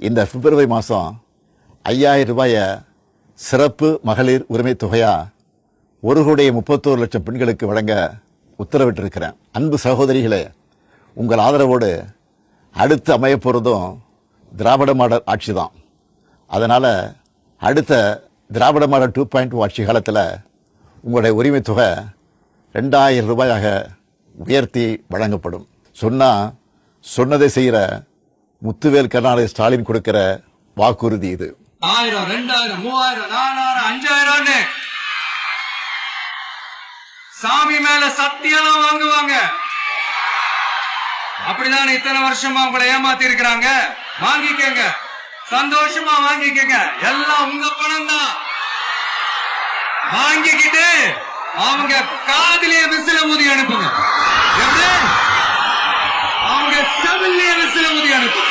இந்த பிப்ரவரி மாதம் 5000 ரூபாயை சிறப்பு மகளிர் உரிமை தொகையா 1,31,00,000 பெண்களுக்கு வழங்க உத்தரவிட்டிருக்கிறேன். அன்பு சகோதரிகளே, உங்கள் ஆதரவோடு அடுத்து அமைய போகிறதும் திராவிட மாடல் ஆட்சி தான். அதனால் அடுத்த திராவிட மாடல் 2.0 ஆட்சி காலத்தில் உங்களுடைய உரிமை தொகை 2000 ரூபாயாக உயர்த்தி வழங்கப்படும். சொன்னதை செய்கிற முத்துவேல் கருணாநிதி ஸ்டாலின் கொடுக்கிற வாக்குறுதி இது. 1000, 2000, 3000, 4000, 5000 சாமி மேல சத்தியெல்லாம் வாங்குவாங்க. அப்படிதான் இத்தனை வருஷமா உங்களை ஏமாத்தி இருக்கிறாங்க. வாங்கிக்கங்க, சந்தோஷமா வாங்கிக்கங்க. எல்லாம் உங்க பணம் தான். வாங்கிக்கிட்டு அவங்க காதிலே விசில ஊதி அனுப்புங்க. அவங்க செவிலே விசில ஊதி அனுப்புங்க.